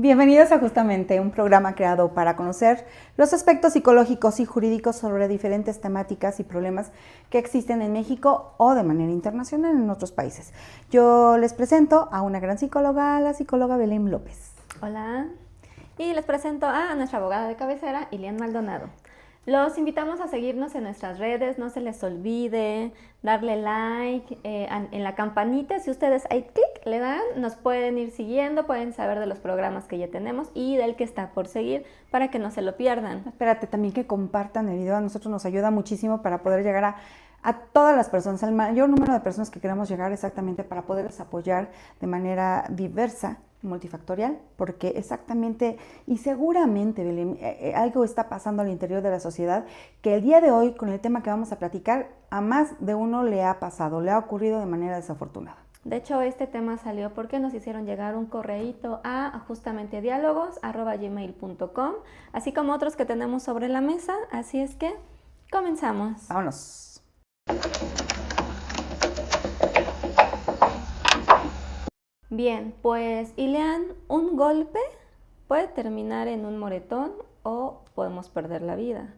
Bienvenidos a Justamente, un programa creado para conocer los aspectos psicológicos y jurídicos sobre diferentes temáticas y problemas que existen en México o de manera internacional en otros países. Yo les presento a una gran psicóloga, la psicóloga Belén López. Hola, y les presento a nuestra abogada de cabecera, Ilian Maldonado. Los invitamos a seguirnos en nuestras redes, no se les olvide darle like en la campanita. Si ustedes ahí clic le dan, nos pueden ir siguiendo, pueden saber de los programas que ya tenemos y del que está por seguir para que no se lo pierdan. Espérate, también que compartan el video, a nosotros nos ayuda muchísimo para poder llegar a todas las personas, al mayor número de personas que queramos llegar exactamente para poderles apoyar de manera diversa, multifactorial, porque exactamente y seguramente, Belén, algo está pasando al interior de la sociedad que el día de hoy, con el tema que vamos a platicar, a más de uno le ha pasado, le ha ocurrido de manera desafortunada. De hecho, este tema salió porque nos hicieron llegar un correíto a justamente@gmail.com, así como otros que tenemos sobre la mesa, así es que comenzamos. Vámonos. Bien, pues Ilian, un golpe puede terminar en un moretón o podemos perder la vida.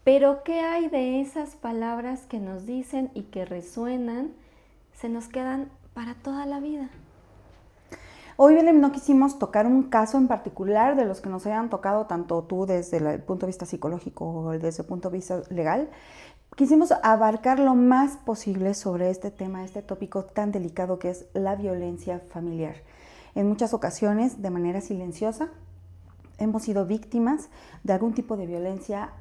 Pero ¿qué hay de esas palabras que nos dicen y que resuenan? Se nos quedan para toda la vida. Hoy, Belén, no quisimos tocar un caso en particular de los que nos hayan tocado, tanto tú desde el punto de vista psicológico o desde el punto de vista legal. Quisimos abarcar lo más posible sobre este tema, este tópico tan delicado que es la violencia familiar. En muchas ocasiones, de manera silenciosa, hemos sido víctimas de algún tipo de violencia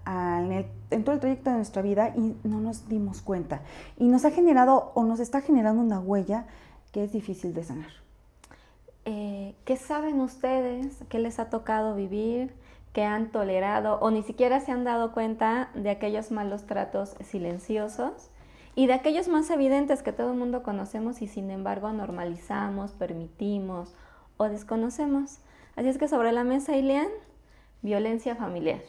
en todo el trayecto de nuestra vida y no nos dimos cuenta. Y nos ha generado o nos está generando una huella que es difícil de sanar. ¿Qué saben ustedes? ¿Qué les ha tocado vivir? ¿Qué han tolerado? ¿O ni siquiera se han dado cuenta de aquellos malos tratos silenciosos? Y de aquellos más evidentes que todo el mundo conocemos y sin embargo normalizamos, permitimos o desconocemos. Así es que sobre la mesa, Ilian, violencia familiar.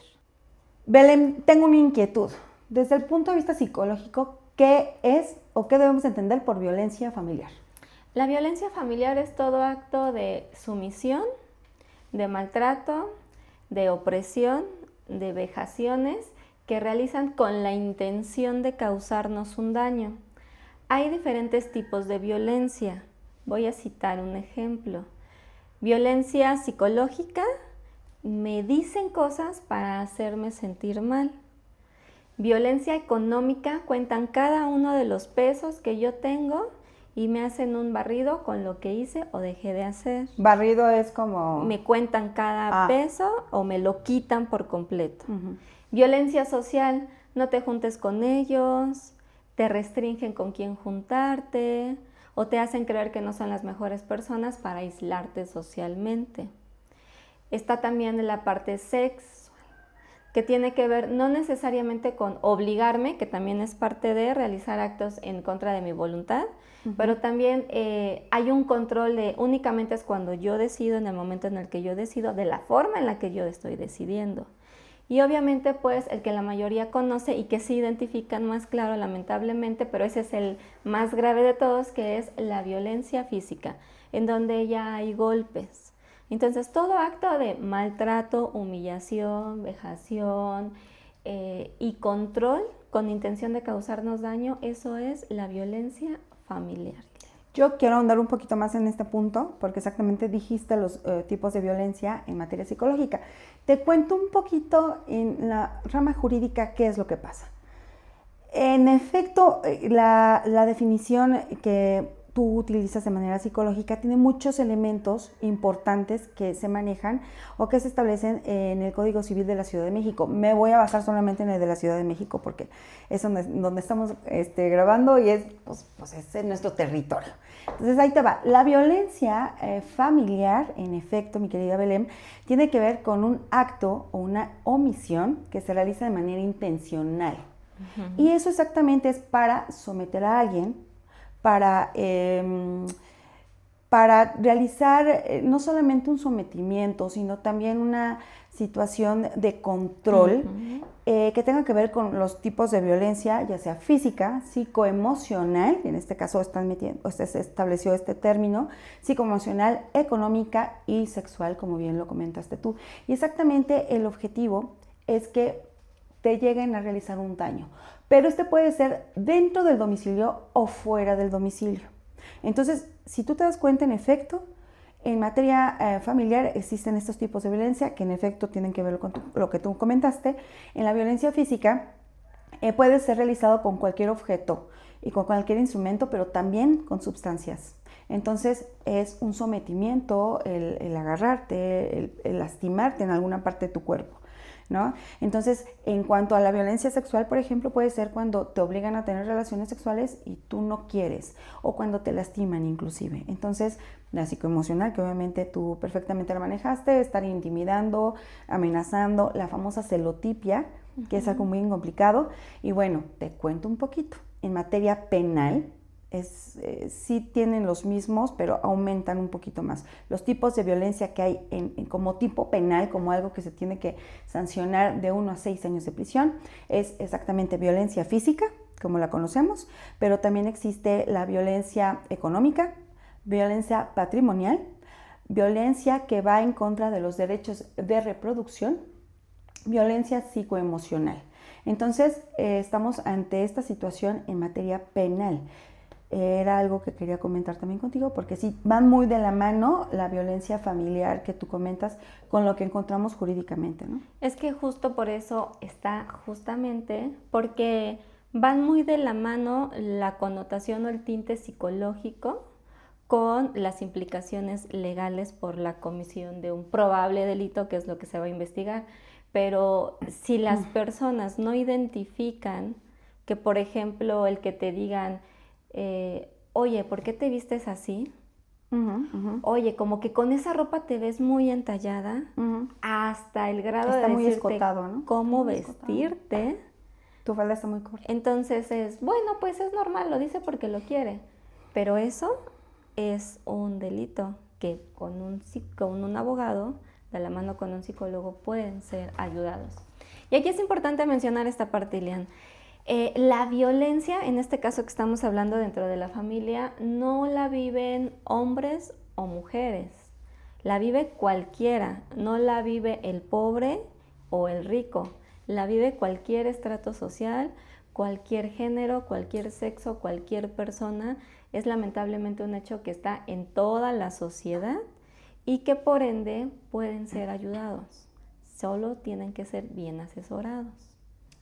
Belén, tengo una inquietud. Desde el punto de vista psicológico, ¿qué es o qué debemos entender por violencia familiar? La violencia familiar es todo acto de sumisión, de maltrato, de opresión, de vejaciones que realizan con la intención de causarnos un daño. Hay diferentes tipos de violencia. Voy a citar un ejemplo. Violencia psicológica, me dicen cosas para hacerme sentir mal. Violencia económica, cuentan cada uno de los pesos que yo tengo y me hacen un barrido con lo que hice o dejé de hacer. Barrido es como... Me cuentan cada peso o me lo quitan por completo. Violencia social, no te juntes con ellos, te restringen con quién juntarte o te hacen creer que no son las mejores personas para aislarte socialmente. Está también la parte sexual, que tiene que ver no necesariamente con obligarme, que también es parte de realizar actos en contra de mi voluntad, pero también hay un control de únicamente es cuando yo decido, en el momento en el que yo decido, de la forma en la que yo estoy decidiendo. Y obviamente pues el que la mayoría conoce y que sí identifican más claro lamentablemente, pero ese es el más grave de todos, que es la violencia física, en donde ya hay golpes. Entonces todo acto de maltrato, humillación, vejación y control con intención de causarnos daño, eso es la violencia familiar. Yo quiero ahondar un poquito más en este punto, porque exactamente dijiste los tipos de violencia en materia psicológica. Te cuento un poquito en la rama jurídica qué es lo que pasa. En efecto, la definición que tú utilizas de manera psicológica tiene muchos elementos importantes que se manejan o que se establecen en el Código Civil de la Ciudad de México. Me voy a basar solamente en el de la Ciudad de México porque es donde estamos grabando y es en nuestro territorio. Entonces ahí te va. La violencia familiar, en efecto, mi querida Belén, tiene que ver con un acto o una omisión que se realiza de manera intencional. Y eso exactamente es para someter a alguien, para realizar no solamente un sometimiento, sino también una situación de control que tenga que ver con los tipos de violencia, ya sea física, psicoemocional, en este caso se estableció este término, psicoemocional, económica y sexual, como bien lo comentaste tú. Y exactamente el objetivo es que te lleguen a realizar un daño, pero este puede ser dentro del domicilio o fuera del domicilio. Entonces, si tú te das cuenta, en efecto, en materia familiar existen estos tipos de violencia que en efecto tienen que ver con lo que tú comentaste. En la violencia física puede ser realizado con cualquier objeto y con cualquier instrumento, pero también con sustancias. Entonces es un sometimiento, el agarrarte, el lastimarte en alguna parte de tu cuerpo, ¿no? Entonces, en cuanto a la violencia sexual, por ejemplo, puede ser cuando te obligan a tener relaciones sexuales y tú no quieres, o cuando te lastiman inclusive. Entonces, la psicoemocional, que obviamente tú perfectamente la manejaste, estar intimidando, amenazando, la famosa celotipia, que es algo muy complicado. Y bueno, te cuento un poquito. En materia penal, sí tienen los mismos, pero aumentan un poquito más. Los tipos de violencia que hay como tipo penal, como algo que se tiene que sancionar de 1 a 6 años de prisión, es exactamente violencia física, como la conocemos, pero también existe la violencia económica, violencia patrimonial, violencia que va en contra de los derechos de reproducción, violencia psicoemocional. Entonces, estamos ante esta situación en materia penal. Era algo que quería comentar también contigo, porque sí, van muy de la mano la violencia familiar que tú comentas con lo que encontramos jurídicamente, ¿no? Es que justo por eso está, justamente, porque van muy de la mano la connotación o el tinte psicológico con las implicaciones legales por la comisión de un probable delito, que es lo que se va a investigar. Pero si las personas no identifican que, por ejemplo, el que te digan, oye, ¿por qué te vistes así? Oye, como que con esa ropa te ves muy entallada, hasta el grado está de muy decirte escotado, ¿no? cómo Muy vestirte. escotado. Tu falda está muy corta. Entonces es, bueno, pues es normal, lo dice porque lo quiere. Pero eso es un delito que con un abogado, de la mano con un psicólogo, pueden ser ayudados. Y aquí es importante mencionar esta parte, Ilian. La violencia, en este caso que estamos hablando dentro de la familia, no la viven hombres o mujeres, la vive cualquiera, no la vive el pobre o el rico, la vive cualquier estrato social, cualquier género, cualquier sexo, cualquier persona. Es lamentablemente un hecho que está en toda la sociedad y que por ende pueden ser ayudados, solo tienen que ser bien asesorados.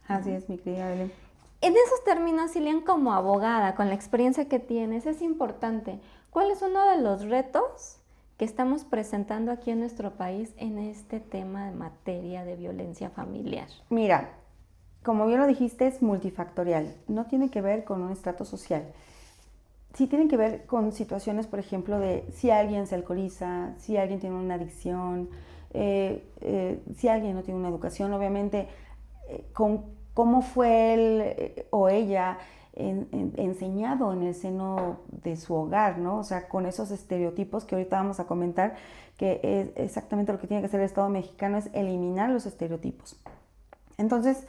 Así es, mi querida Belén. En esos términos, Ilian, como abogada, con la experiencia que tienes, es importante, ¿cuál es uno de los retos que estamos presentando aquí en nuestro país en este tema de materia de violencia familiar? Mira, como bien lo dijiste, es multifactorial, no tiene que ver con un estrato social. Sí tiene que ver con situaciones, por ejemplo, de si alguien se alcoholiza, si alguien tiene una adicción, si alguien no tiene una educación, obviamente, con cómo fue él o ella enseñado en el seno de su hogar, ¿no? O sea, con esos estereotipos que ahorita vamos a comentar, que es exactamente lo que tiene que hacer el Estado mexicano, es eliminar los estereotipos. Entonces,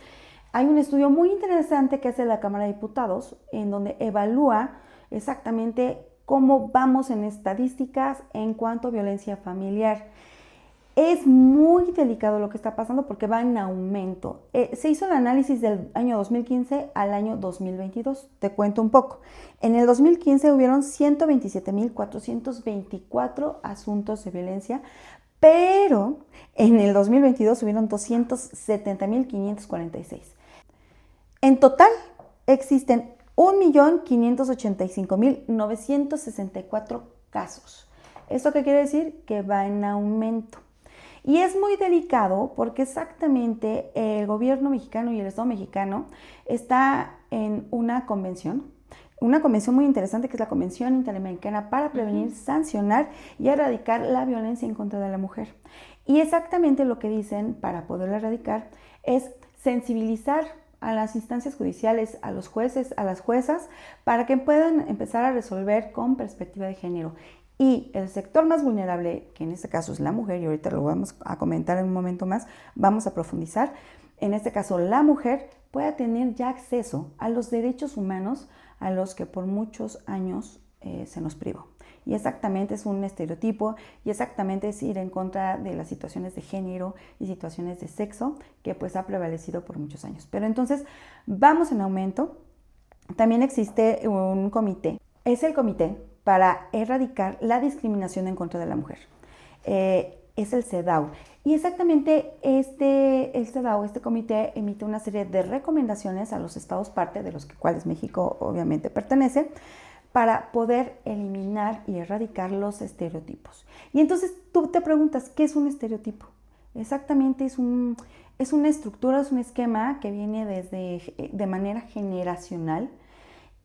hay un estudio muy interesante que hace la Cámara de Diputados, en donde evalúa exactamente cómo vamos en estadísticas en cuanto a violencia familiar. Es muy delicado lo que está pasando porque va en aumento. Se hizo el análisis del año 2015 al año 2022. Te cuento un poco. En el 2015 hubieron 127,424 asuntos de violencia, pero en el 2022 hubieron 270,546. En total existen 1,585,964 casos. ¿Esto qué quiere decir? Que va en aumento. Y es muy delicado porque exactamente el gobierno mexicano y el Estado mexicano está en una convención muy interesante, que es la Convención Interamericana para Prevenir, Sancionar y Erradicar la Violencia en contra de la Mujer. Y exactamente lo que dicen para poderla erradicar es sensibilizar a las instancias judiciales, a los jueces, a las juezas, para que puedan empezar a resolver con perspectiva de género. Y el sector más vulnerable, que en este caso es la mujer, y ahorita lo vamos a comentar en un momento más, vamos a profundizar, en este caso la mujer, pueda tener ya acceso a los derechos humanos a los que por muchos años se nos privó. Y exactamente es un estereotipo y exactamente es ir en contra de las situaciones de género y situaciones de sexo que pues ha prevalecido por muchos años. Pero entonces vamos en aumento. También existe un comité. Es el comité para erradicar la discriminación en contra de la mujer. Es el CEDAW. Y exactamente el CEDAW, este comité, emite una serie de recomendaciones a los estados parte, de los cuales México obviamente pertenece, para poder eliminar y erradicar los estereotipos. Y entonces tú te preguntas, ¿qué es un estereotipo? Exactamente es una estructura, es un esquema que viene de manera generacional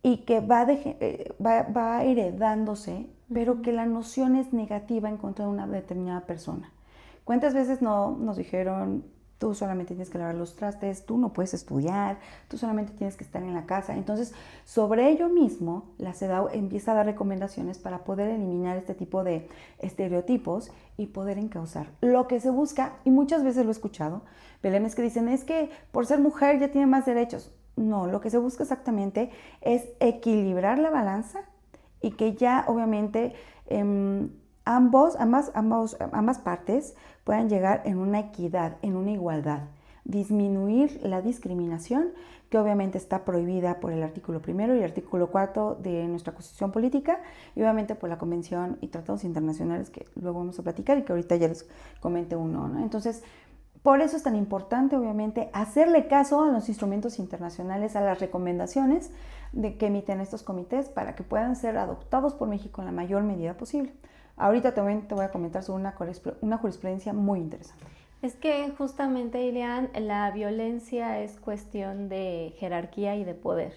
y que va heredándose, pero que la noción es negativa en contra de una determinada persona. ¿Cuántas veces no nos dijeron, tú solamente tienes que lavar los trastes, tú no puedes estudiar, tú solamente tienes que estar en la casa? Entonces, sobre ello mismo, la CEDAW empieza a dar recomendaciones para poder eliminar este tipo de estereotipos y poder encauzar. Lo que se busca, y muchas veces lo he escuchado, Belén, es que dicen, es que por ser mujer ya tiene más derechos. No, lo que se busca exactamente es equilibrar la balanza y que ya obviamente ambas partes puedan llegar en una equidad, en una igualdad, disminuir la discriminación que obviamente está prohibida por el artículo 1 y el artículo 4 de nuestra Constitución Política y obviamente por la Convención y tratados internacionales que luego vamos a platicar y que ahorita ya les comenté uno, ¿no? Entonces, por eso es tan importante, obviamente, hacerle caso a los instrumentos internacionales, a las recomendaciones que emiten estos comités para que puedan ser adoptados por México en la mayor medida posible. Ahorita también te voy a comentar sobre una jurisprudencia muy interesante. Es que justamente, Ilian, la violencia es cuestión de jerarquía y de poder.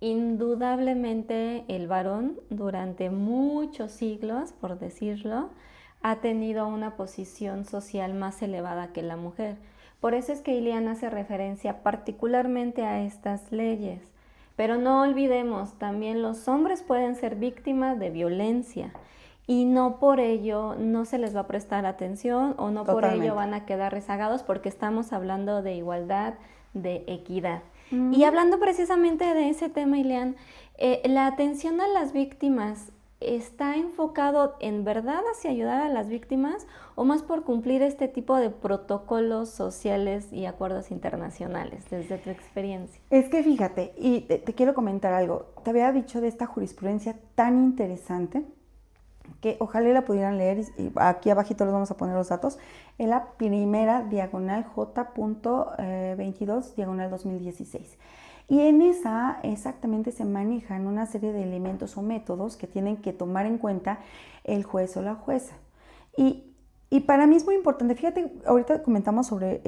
Indudablemente el varón durante muchos siglos, por decirlo, ha tenido una posición social más elevada que la mujer. Por eso es que Ilian hace referencia particularmente a estas leyes. Pero no olvidemos, también los hombres pueden ser víctimas de violencia y no por ello no se les va a prestar atención o no por ello van a quedar rezagados porque estamos hablando de igualdad, de equidad. Y hablando precisamente de ese tema, Ilian, la atención a las víctimas ¿está enfocado en verdad hacia ayudar a las víctimas o más por cumplir este tipo de protocolos sociales y acuerdos internacionales desde tu experiencia? Es que fíjate, y te quiero comentar algo, te había dicho de esta jurisprudencia tan interesante que ojalá la pudieran leer y aquí abajito les vamos a poner los datos, en la primera diagonal J.22 diagonal 2016. Y en esa exactamente se manejan una serie de elementos o métodos que tienen que tomar en cuenta el juez o la jueza. Y para mí es muy importante, fíjate, ahorita comentamos sobre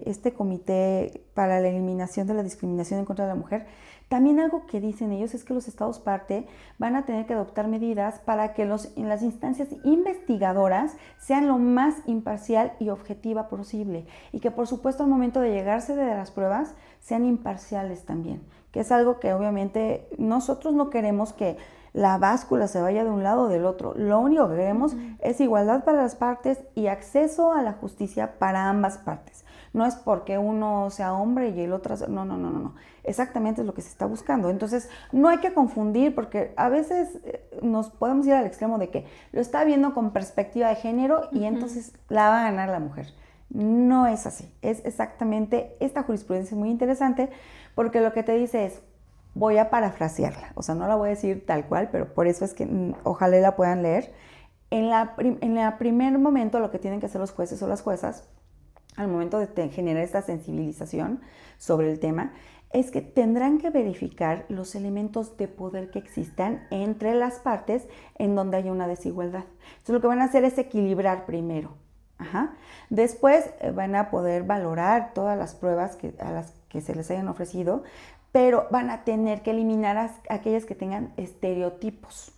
este comité para la eliminación de la discriminación en contra de la mujer. También algo que dicen ellos es que los estados parte van a tener que adoptar medidas para que en las instancias investigadoras sean lo más imparcial y objetiva posible y que por supuesto al momento de llegarse de las pruebas sean imparciales también, que es algo que obviamente nosotros no queremos que la báscula se vaya de un lado o del otro. Lo único que queremos es igualdad para las partes y acceso a la justicia para ambas partes. No es porque uno sea hombre y el otro... No. Exactamente es lo que se está buscando. Entonces, no hay que confundir porque a veces nos podemos ir al extremo de que lo está viendo con perspectiva de género y entonces la va a ganar la mujer. No es así. Es exactamente, esta jurisprudencia es muy interesante porque lo que te dice es, voy a parafrasearla, o sea, no la voy a decir tal cual, pero por eso es que ojalá la puedan leer. En el primer momento, lo que tienen que hacer los jueces o las juezas, al momento de generar esta sensibilización sobre el tema, es que tendrán que verificar los elementos de poder que existan entre las partes en donde haya una desigualdad. Entonces, lo que van a hacer es equilibrar primero. Después van a poder valorar todas las pruebas a las que se les hayan ofrecido, pero van a tener que eliminar aquellas que tengan estereotipos.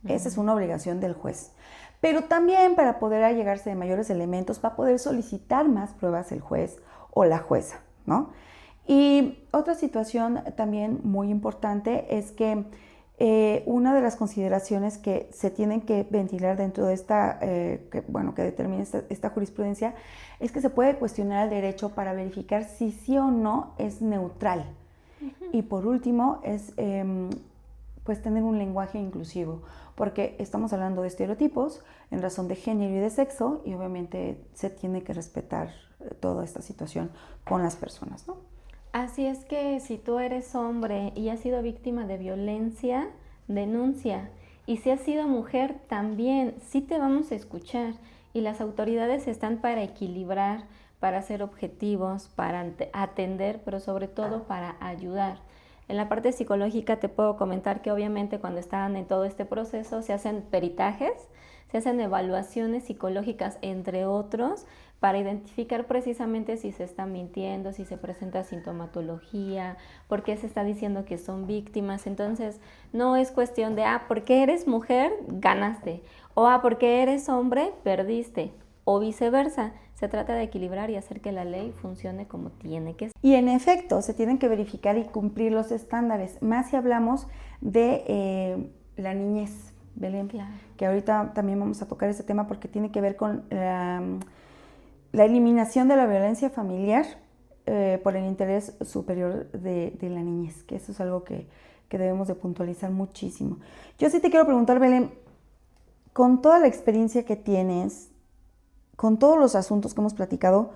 Esa es una obligación del juez. Pero también para poder allegarse de mayores elementos va a poder solicitar más pruebas el juez o la jueza, ¿no? Y otra situación también muy importante es que Una de las consideraciones que se tienen que ventilar dentro de esta, que determina esta jurisprudencia, es que se puede cuestionar el derecho para verificar si sí o no es neutral. Y por último, es pues tener un lenguaje inclusivo, porque estamos hablando de estereotipos en razón de género y de sexo, y obviamente se tiene que respetar toda esta situación con las personas, ¿no? Así es que si tú eres hombre y has sido víctima de violencia, denuncia. Y si has sido mujer, también sí te vamos a escuchar. Y las autoridades están para equilibrar, para ser objetivos, para atender, pero sobre todo para ayudar. En la parte psicológica te puedo comentar que obviamente cuando están en todo este proceso se hacen peritajes, se hacen evaluaciones psicológicas, entre otros, para identificar precisamente si se está mintiendo, si se presenta sintomatología, por qué se está diciendo que son víctimas. Entonces, no es cuestión de, porque eres mujer, ganaste, o porque eres hombre, perdiste, o viceversa. Se trata de equilibrar y hacer que la ley funcione como tiene que ser. Y en efecto, se tienen que verificar y cumplir los estándares, más si hablamos de la niñez, Belén, claro, que ahorita también vamos a tocar ese tema porque tiene que ver con la eliminación de la violencia familiar por el interés superior de la niñez, que eso es algo que debemos de puntualizar muchísimo. Yo sí te quiero preguntar, Belén, con toda la experiencia que tienes, con todos los asuntos que hemos platicado,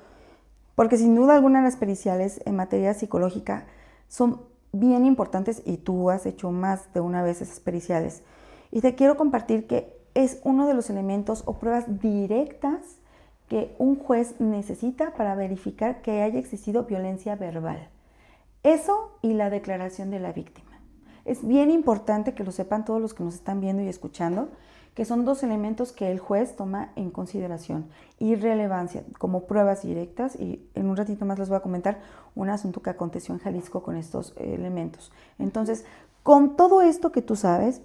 porque sin duda alguna las periciales en materia psicológica son bien importantes y tú has hecho más de una vez esas periciales. Y te quiero compartir que es uno de los elementos o pruebas directas que un juez necesita para verificar que haya existido violencia verbal. Eso y la declaración de la víctima. Es bien importante que lo sepan todos los que nos están viendo y escuchando, que son dos elementos que el juez toma en consideración y relevancia como pruebas directas, y en un ratito más les voy a comentar un asunto que aconteció en Jalisco con estos elementos. Entonces, con todo esto que tú sabes,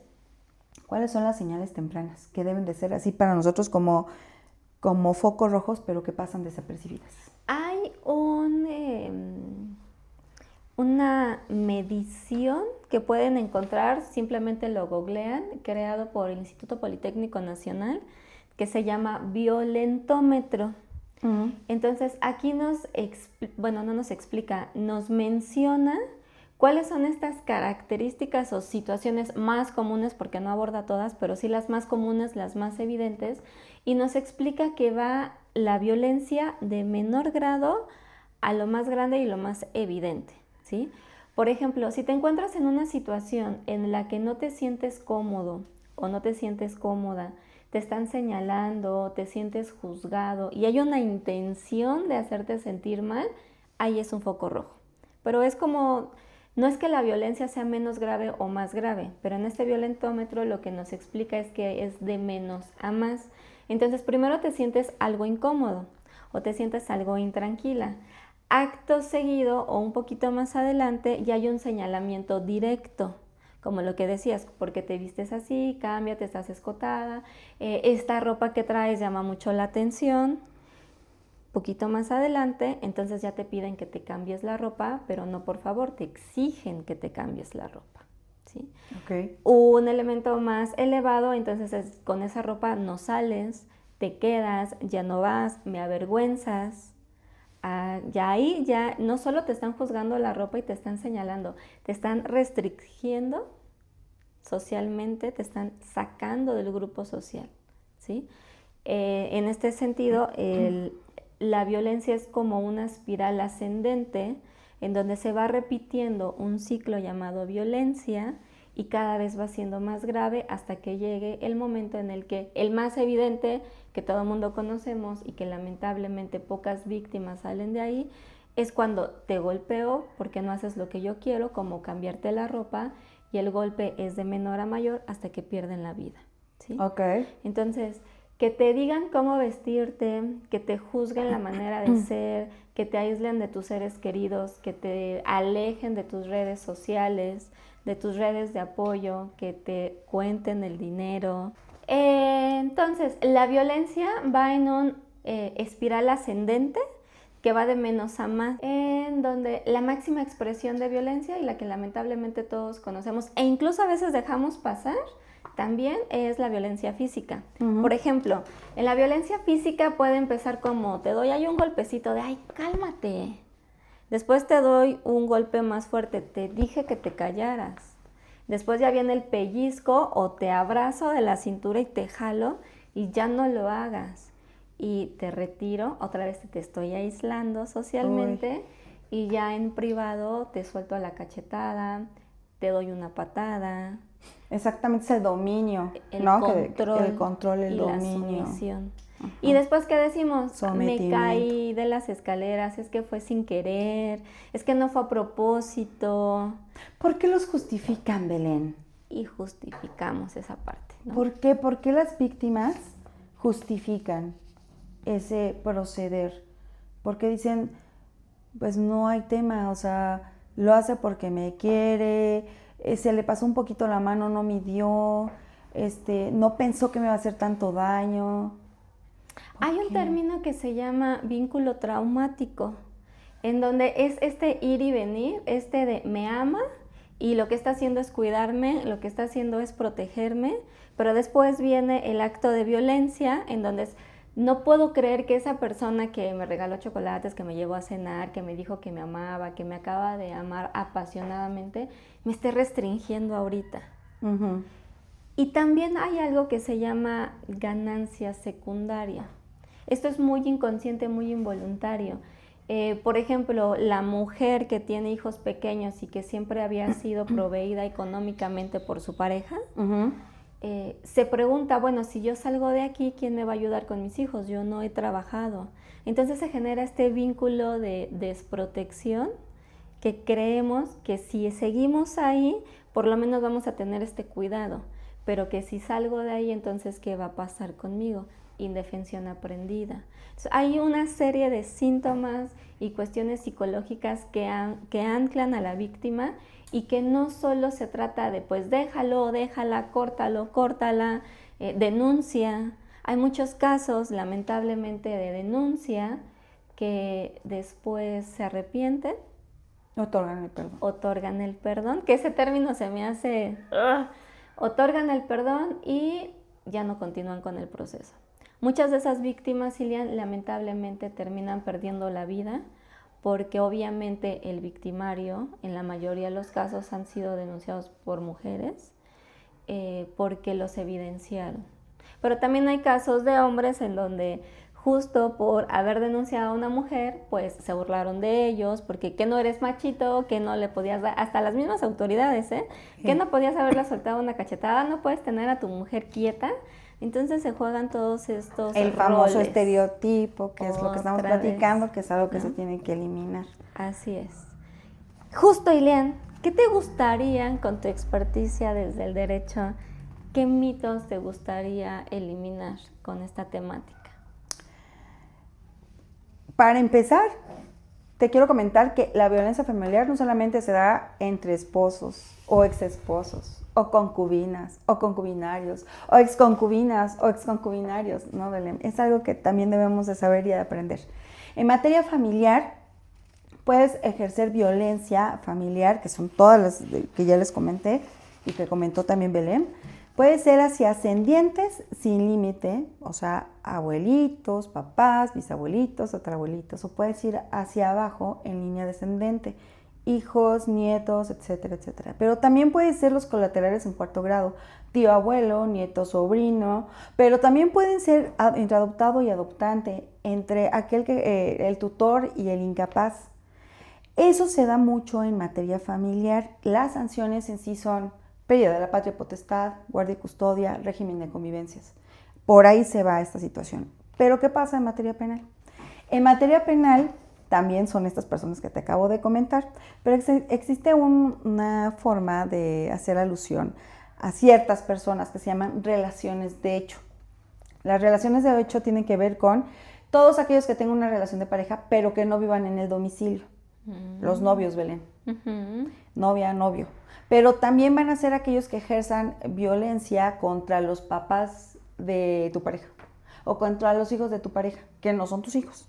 ¿cuáles son las señales tempranas que deben de ser así para nosotros como focos rojos, pero que pasan desapercibidas? Hay una medición que pueden encontrar, simplemente lo googlean, creado por el Instituto Politécnico Nacional, que se llama violentómetro. Entonces, aquí nos menciona cuáles son estas características o situaciones más comunes, porque no aborda todas, pero sí las más comunes, las más evidentes, y nos explica que va la violencia de menor grado a lo más grande y lo más evidente, ¿sí? Por ejemplo, si te encuentras en una situación en la que no te sientes cómodo o no te sientes cómoda, te están señalando, te sientes juzgado y hay una intención de hacerte sentir mal, ahí es un foco rojo. Pero es como, no es que la violencia sea menos grave o más grave, pero en este violentómetro lo que nos explica es que es de menos a más. Entonces, primero te sientes algo incómodo o te sientes algo intranquila. Acto seguido o un poquito más adelante ya hay un señalamiento directo, como lo que decías, porque te vistes así, cámbiate, estás escotada, esta ropa que traes llama mucho la atención. Poquito más adelante, entonces ya te piden que te cambies la ropa, pero no por favor, te exigen que te cambies la ropa, ¿sí? Okay. Un elemento más elevado, entonces con esa ropa no sales, te quedas, ya no vas, me avergüenzas. Ya ahí ya no solo te están juzgando la ropa y te están señalando, te están restringiendo socialmente, te están sacando del grupo social, ¿sí? En este sentido, la violencia es como una espiral ascendente en donde se va repitiendo un ciclo llamado violencia y cada vez va siendo más grave hasta que llegue el momento en el que el más evidente, que todo el mundo conocemos y que lamentablemente pocas víctimas salen de ahí, es cuando te golpeo porque no haces lo que yo quiero, como cambiarte la ropa, y el golpe es de menor a mayor hasta que pierden la vida, ¿sí? Okay. Entonces, que te digan cómo vestirte, que te juzguen la manera de ser, que te aíslen de tus seres queridos, que te alejen de tus redes sociales, de tus redes de apoyo, que te cuenten el dinero. Entonces, la violencia va en un espiral ascendente que va de menos a más, en donde la máxima expresión de violencia y la que lamentablemente todos conocemos e incluso a veces dejamos pasar, también es la violencia física. Por ejemplo, en la violencia física puede empezar como te doy ahí un golpecito de ay, cálmate. Después te doy un golpe más fuerte, te dije que te callaras. Después ya viene el pellizco o te abrazo de la cintura y te jalo y ya no lo hagas. Y te retiro, otra vez te estoy aislando socialmente. Uy. Y ya en privado te suelto a la cachetada, te doy una patada. Exactamente, ese dominio, el ¿no? control, el dominio. La sumisión. Y después, ¿qué decimos? Me caí de las escaleras, es que fue sin querer, es que no fue a propósito. ¿Por qué los justifican, Belén? Y justificamos esa parte, ¿no? ¿Por qué? ¿Por qué las víctimas justifican ese proceder? Porque dicen, pues no hay tema, o sea, lo hace porque me quiere, se le pasó un poquito la mano, no midió, no pensó que me iba a hacer tanto daño. Hay un término que se llama vínculo traumático, en donde es este ir y venir, de me ama y lo que está haciendo es cuidarme, lo que está haciendo es protegerme, pero después viene el acto de violencia, en donde no puedo creer que esa persona que me regaló chocolates, que me llevó a cenar, que me dijo que me amaba, que me acaba de amar apasionadamente, me esté restringiendo ahorita. Uh-huh. Y también hay algo que se llama ganancia secundaria. Esto es muy inconsciente, muy involuntario. Por ejemplo, la mujer que tiene hijos pequeños y que siempre había sido proveída económicamente por su pareja, uh-huh. Se pregunta, bueno, si yo salgo de aquí, ¿quién me va a ayudar con mis hijos? Yo no he trabajado. Entonces se genera este vínculo de desprotección que creemos que si seguimos ahí, por lo menos vamos a tener este cuidado, pero que si salgo de ahí, entonces, ¿qué va a pasar conmigo? Indefensión aprendida. Entonces, hay una serie de síntomas y cuestiones psicológicas que anclan a la víctima y que no solo se trata de, pues, déjalo, déjala, córtala, denuncia. Hay muchos casos, lamentablemente, de denuncia que después se arrepienten. Otorgan el perdón, que ese término se me hace... Otorgan el perdón y ya no continúan con el proceso. Muchas de esas víctimas, Ilian, lamentablemente terminan perdiendo la vida porque obviamente el victimario, en la mayoría de los casos, han sido denunciados por mujeres porque los evidenciaron. Pero también hay casos de hombres en donde justo por haber denunciado a una mujer, pues se burlaron de ellos, porque que no eres machito, que no le podías dar, hasta las mismas autoridades, que no podías haberle soltado una cachetada, no puedes tener a tu mujer quieta. Entonces se juegan todos estos el famoso roles. Estereotipo, que es lo que estamos platicando, que es algo que se tiene que eliminar. Así es. Justo, Ilian, ¿qué te gustaría, con tu experticia desde el derecho, qué mitos te gustaría eliminar con esta temática? Para empezar, te quiero comentar que la violencia familiar no solamente se da entre esposos o exesposos, o concubinas, o concubinarios, o exconcubinas, o exconcubinarios, ¿no, Belén? Es algo que también debemos de saber y de aprender. En materia familiar, puedes ejercer violencia familiar, que son todas las que ya les comenté y que comentó también Belén. Puede ser hacia ascendientes sin límite, o sea, abuelitos, papás, bisabuelitos, tatarabuelitos, o puedes ir hacia abajo en línea descendente, hijos, nietos, etcétera, etcétera. Pero también pueden ser los colaterales en cuarto grado, tío, abuelo, nieto, sobrino, pero también pueden ser entre adoptado y adoptante, entre aquel que el tutor y el incapaz. Eso se da mucho en materia familiar. Las sanciones en sí son pérdida de la patria potestad, guardia y custodia, régimen de convivencias. Por ahí se va esta situación. ¿Pero qué pasa en materia penal? En materia penal también son estas personas que te acabo de comentar, pero existe una forma de hacer alusión a ciertas personas que se llaman relaciones de hecho. Las relaciones de hecho tienen que ver con todos aquellos que tengan una relación de pareja, pero que no vivan en el domicilio. Los novios, Belén. Novia, novio. Pero también van a ser aquellos que ejerzan violencia contra los papás de tu pareja o contra los hijos de tu pareja, que no son tus hijos.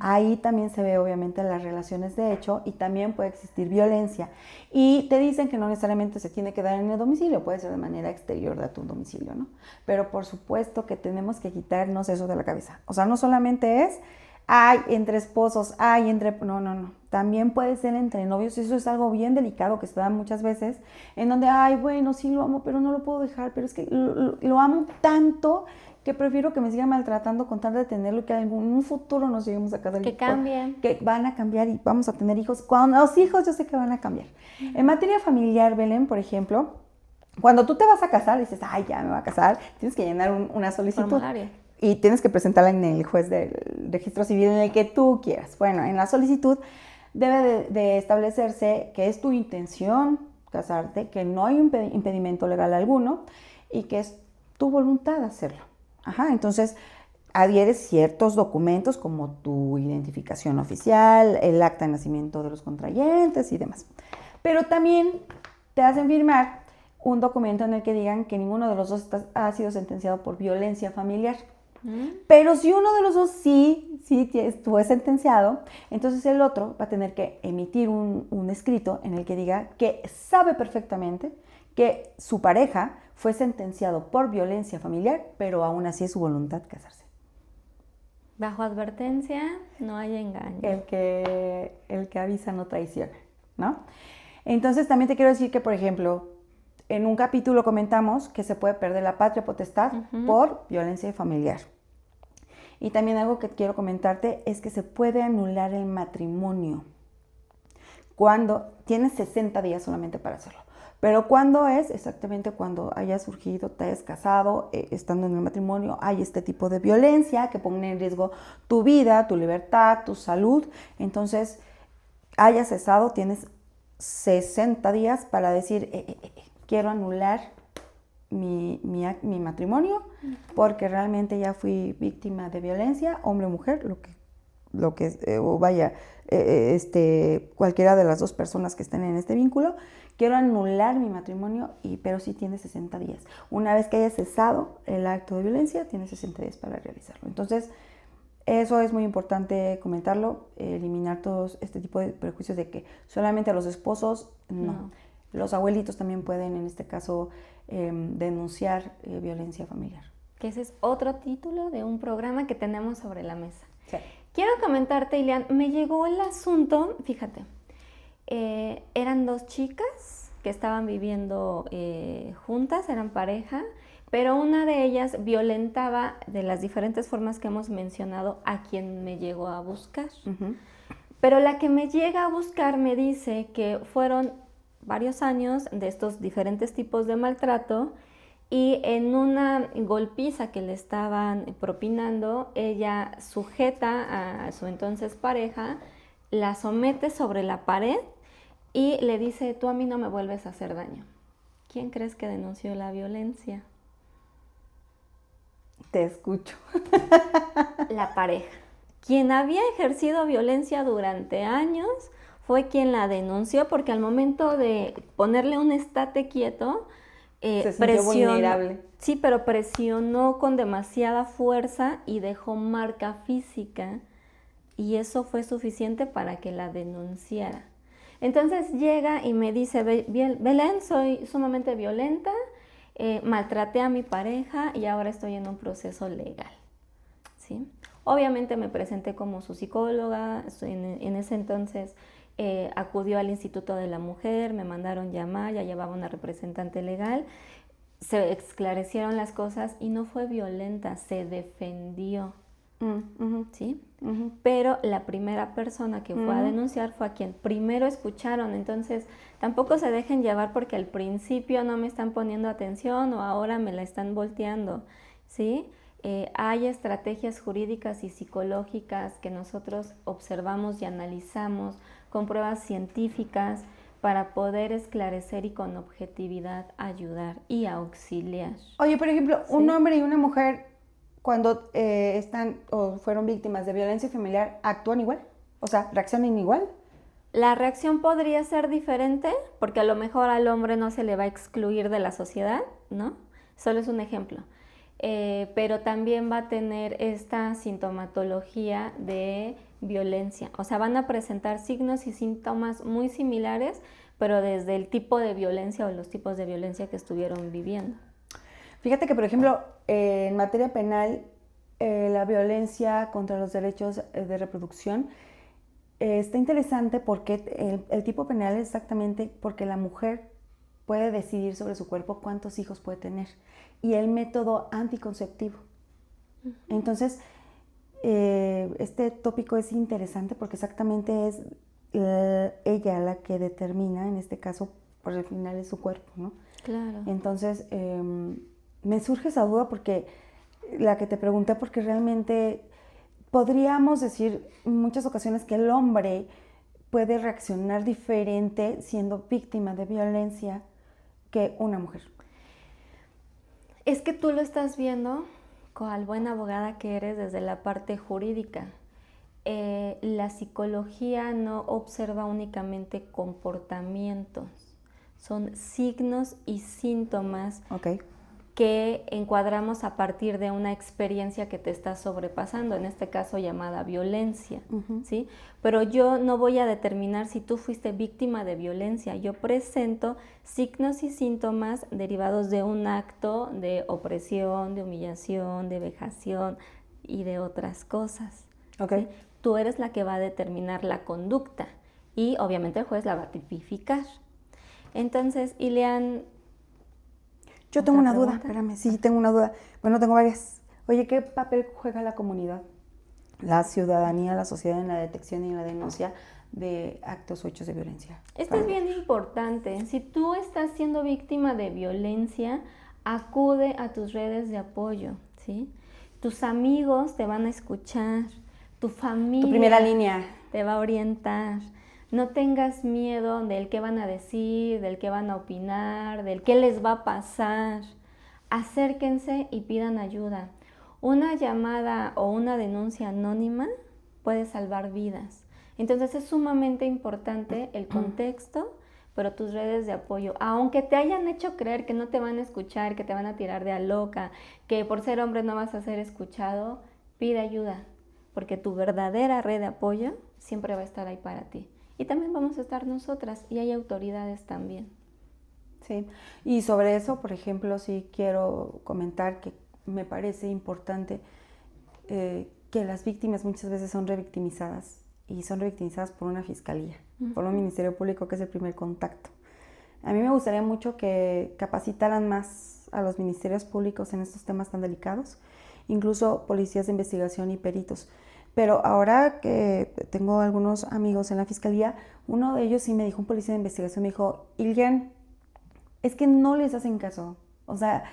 Ahí también se ve obviamente las relaciones de hecho y también puede existir violencia. Y te dicen que no necesariamente se tiene que dar en el domicilio, puede ser de manera exterior de tu domicilio, ¿no? Pero por supuesto que tenemos que quitarnos eso de la cabeza. O sea, no solamente es, ay, entre esposos, ay, entre... No. También puede ser entre novios, y eso es algo bien delicado que se da muchas veces, en donde, ay, bueno, sí lo amo, pero no lo puedo dejar, pero es que lo amo tanto que prefiero que me siga maltratando con tal de tenerlo, que en un futuro nos lleguemos a casar. Que cambien. Que van a cambiar y vamos a tener hijos. Cuando los hijos yo sé que van a cambiar. En materia familiar, Belén, por ejemplo, cuando tú te vas a casar, dices, ay, ya me voy a casar, tienes que llenar una solicitud. Formulario. Y tienes que presentarla en el juez del registro civil en el que tú quieras. Bueno, en la solicitud debe de establecerse que es tu intención casarte, que no hay un impedimento legal alguno y que es tu voluntad hacerlo. Ajá, entonces adhieres ciertos documentos como tu identificación oficial, el acta de nacimiento de los contrayentes y demás. Pero también te hacen firmar un documento en el que digan que ninguno de los dos ha sido sentenciado por violencia familiar. Pero si uno de los dos sí estuvo sentenciado, entonces el otro va a tener que emitir un escrito en el que diga que sabe perfectamente que su pareja fue sentenciado por violencia familiar, pero aún así es su voluntad casarse. Bajo advertencia no hay engaño. El que avisa no traiciona, ¿no? Entonces también te quiero decir que, por ejemplo, en un capítulo comentamos que se puede perder la patria potestad por violencia familiar. Y también algo que quiero comentarte es que se puede anular el matrimonio cuando tienes 60 días solamente para hacerlo. Pero cuando es exactamente cuando hayas surgido, te hayas casado, estando en el matrimonio, hay este tipo de violencia que pone en riesgo tu vida, tu libertad, tu salud. Entonces, hayas cesado, tienes 60 días para decir, quiero anular mi matrimonio porque realmente ya fui víctima de violencia, hombre o mujer, cualquiera de las dos personas que estén en este vínculo, quiero anular mi matrimonio, pero sí tienes 60 días. Una vez que hayas cesado el acto de violencia, tienes 60 días para realizarlo. Entonces, eso es muy importante comentarlo, eliminar todos este tipo de prejuicios de que solamente a los esposos, no. Los abuelitos también pueden, en este caso, denunciar violencia familiar. Que ese es otro título de un programa que tenemos sobre la mesa. Sí. Quiero comentarte, Ilian, me llegó el asunto, fíjate, eran dos chicas que estaban viviendo juntas, eran pareja, pero una de ellas violentaba de las diferentes formas que hemos mencionado a quien me llegó a buscar. Pero la que me llega a buscar me dice que fueron varios años de estos diferentes tipos de maltrato y en una golpiza que le estaban propinando, ella sujeta a su entonces pareja, la somete sobre la pared y le dice, tú a mí no me vuelves a hacer daño. ¿Quién crees que denunció la violencia? Te escucho. La pareja. Quien había ejercido violencia durante años fue quien la denunció porque al momento de ponerle un estate quieto, se sintió vulnerable. Sí, pero presionó con demasiada fuerza y dejó marca física y eso fue suficiente para que la denunciara. Entonces llega y me dice, Belén, soy sumamente violenta, maltraté a mi pareja y ahora estoy en un proceso legal, ¿sí? Obviamente me presenté como su psicóloga, en ese entonces acudió al Instituto de la Mujer, me mandaron llamar, ya llevaba una representante legal, se esclarecieron las cosas y no fue violenta, se defendió, ¿sí? Pero la primera persona que fue a denunciar fue a quien primero escucharon, entonces tampoco se dejen llevar porque al principio no me están poniendo atención o ahora me la están volteando, ¿sí? Hay estrategias jurídicas y psicológicas que nosotros observamos y analizamos con pruebas científicas para poder esclarecer y con objetividad ayudar y auxiliar. Oye, por ejemplo, ¿sí? Un hombre y una mujer cuando están o fueron víctimas de violencia familiar, ¿actúan igual? O sea, ¿reaccionan igual? La reacción podría ser diferente porque a lo mejor al hombre no se le va a excluir de la sociedad, ¿no? Solo es un ejemplo. pero también va a tener esta sintomatología de violencia. O sea, van a presentar signos y síntomas muy similares, pero desde el tipo de violencia o los tipos de violencia que estuvieron viviendo. Fíjate que, por ejemplo, en materia penal, la violencia contra los derechos de reproducción está interesante porque el tipo penal es exactamente porque la mujer puede decidir sobre su cuerpo cuántos hijos puede tener y el método anticonceptivo. Entonces, este tópico es interesante porque exactamente es ella la que determina, en este caso, por el final es su cuerpo, ¿no? Claro. Entonces, me surge esa duda porque la que te pregunté, porque realmente podríamos decir en muchas ocasiones que el hombre puede reaccionar diferente siendo víctima de violencia que una mujer. Es que tú lo estás viendo, cual buena abogada que eres, desde la parte jurídica. La psicología no observa únicamente comportamientos, son signos y síntomas que encuadramos a partir de una experiencia que te está sobrepasando, en este caso llamada violencia, ¿sí? Pero yo no voy a determinar si tú fuiste víctima de violencia, yo presento signos y síntomas derivados de un acto de opresión, de humillación, de vejación y de otras cosas. ¿Sí? Tú eres la que va a determinar la conducta y obviamente el juez la va a tipificar. Entonces, Ileán... Yo tengo una duda, espérame, sí, tengo una duda. Bueno, tengo varias. Oye, ¿qué papel juega la comunidad, la ciudadanía, la sociedad en la detección y en la denuncia de actos o hechos de violencia? Esto es bien importante. Si tú estás siendo víctima de violencia, acude a tus redes de apoyo, ¿sí? Tus amigos te van a escuchar, tu familia... Tu primera línea. Te va a orientar. No tengas miedo del qué van a decir, del qué van a opinar, del qué les va a pasar. Acérquense y pidan ayuda. Una llamada o una denuncia anónima puede salvar vidas. Entonces es sumamente importante el contexto, pero tus redes de apoyo, aunque te hayan hecho creer que no te van a escuchar, que te van a tirar de a loca, que por ser hombre no vas a ser escuchado, pide ayuda, porque tu verdadera red de apoyo siempre va a estar ahí para ti. Y también vamos a estar nosotras, y hay autoridades también. Sí, y sobre eso, por ejemplo, sí quiero comentar que me parece importante que las víctimas muchas veces son revictimizadas, y son revictimizadas por una fiscalía, por un ministerio público que es el primer contacto. A mí me gustaría mucho que capacitaran más a los ministerios públicos en estos temas tan delicados, incluso policías de investigación y peritos. Pero ahora que tengo algunos amigos en la fiscalía, uno de ellos sí me dijo, un policía de investigación me dijo, Ileán, es que no les hacen caso. O sea,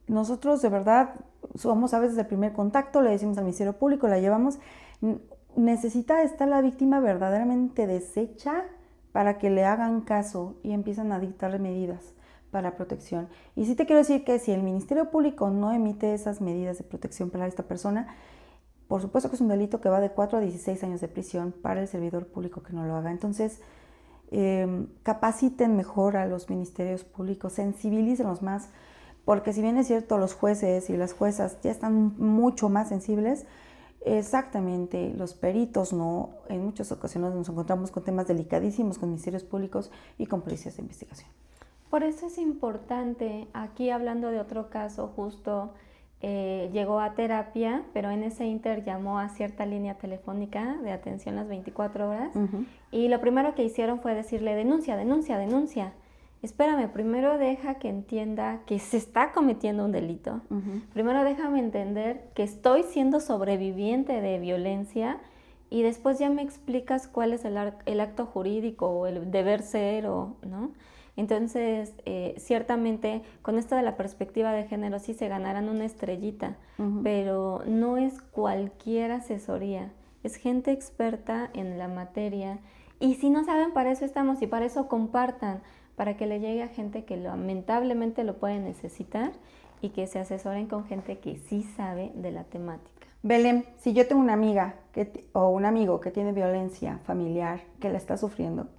nosotros de verdad somos a veces el primer contacto, le decimos al Ministerio Público, la llevamos. Necesita estar la víctima verdaderamente deshecha para que le hagan caso y empiezan a dictar medidas para protección. Y sí te quiero decir que si el Ministerio Público no emite esas medidas de protección para esta persona, por supuesto que es un delito que va de 4 a 16 años de prisión para el servidor público que no lo haga. Entonces, capaciten mejor a los ministerios públicos, sensibilícenlos más, porque si bien es cierto, los jueces y las juezas ya están mucho más sensibles, exactamente, los peritos no. En muchas ocasiones nos encontramos con temas delicadísimos con ministerios públicos y con policías de investigación. Por eso es importante, aquí hablando de otro caso, justo llegó a terapia, pero en ese inter llamó a cierta línea telefónica de atención las 24 horas y lo primero que hicieron fue decirle denuncia, denuncia, denuncia. Espérame, primero deja que entienda que se está cometiendo un delito. Primero déjame entender que estoy siendo sobreviviente de violencia y después ya me explicas cuál es el acto jurídico o el deber ser, ¿no? Entonces, ciertamente, con esto de la perspectiva de género sí se ganarán una estrellita, pero no es cualquier asesoría, es gente experta en la materia. Y si no saben, para eso estamos y para eso compartan, para que le llegue a gente que lamentablemente lo puede necesitar y que se asesoren con gente que sí sabe de la temática. Belén, si yo tengo una amiga o un amigo que tiene violencia familiar, que la está sufriendo,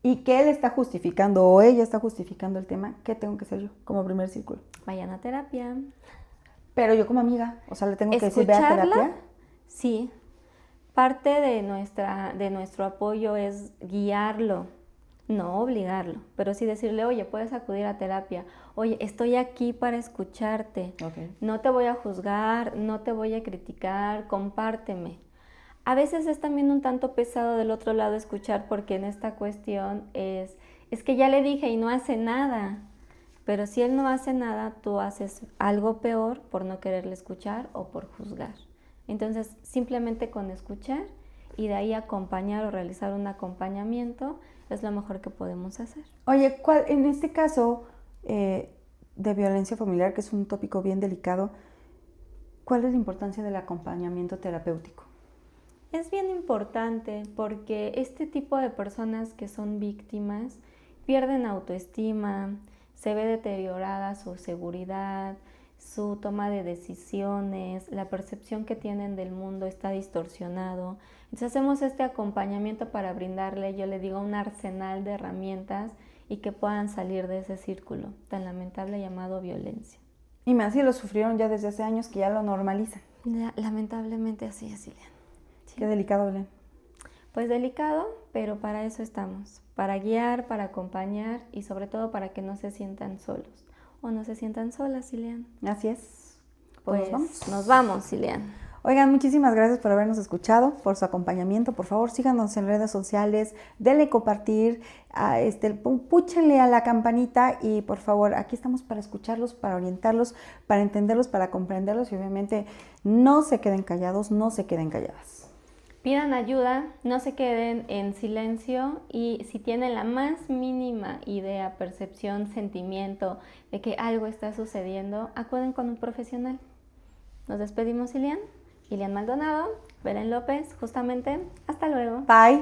y que él está justificando o ella está justificando el tema, ¿qué tengo que hacer yo como primer círculo? Vayan a terapia. Pero yo como amiga, o sea, le tengo que decir, ve a Escucharla, terapia. sí. Parte de nuestro apoyo es guiarlo, no obligarlo, pero sí decirle, oye, puedes acudir a terapia, oye, estoy aquí para escucharte, no te voy a juzgar, no te voy a criticar, compárteme. A veces es también un tanto pesado del otro lado escuchar porque en esta cuestión es que ya le dije y no hace nada, pero si él no hace nada, tú haces algo peor por no quererle escuchar o por juzgar. Entonces, simplemente con escuchar y de ahí acompañar o realizar un acompañamiento es lo mejor que podemos hacer. Oye, en este caso de violencia familiar, que es un tópico bien delicado, ¿cuál es la importancia del acompañamiento terapéutico? Es bien importante porque este tipo de personas que son víctimas pierden autoestima, se ve deteriorada su seguridad, su toma de decisiones, la percepción que tienen del mundo está distorsionado. Entonces hacemos este acompañamiento para brindarle, yo le digo, un arsenal de herramientas y que puedan salir de ese círculo tan lamentable llamado violencia. Y más si lo sufrieron ya desde hace años, que ya lo normalizan. Lamentablemente así es, Lilian. Sí. Qué delicado, Belén. Pues delicado, pero para eso estamos, para guiar, para acompañar y sobre todo para que no se sientan solos o no se sientan solas, Lilian. Así es. Pues nos vamos, Lilian. Oigan, muchísimas gracias por habernos escuchado, por su acompañamiento. Por favor, síganos en redes sociales, denle compartir, púchenle a la campanita y por favor, aquí estamos para escucharlos, para orientarlos, para entenderlos, para comprenderlos y obviamente no se queden callados, no se queden calladas. Pidan ayuda, no se queden en silencio y si tienen la más mínima idea, percepción, sentimiento de que algo está sucediendo, acuden con un profesional. Nos despedimos, Lilian. Lilian Maldonado, Belén López, justamente. Hasta luego. Bye.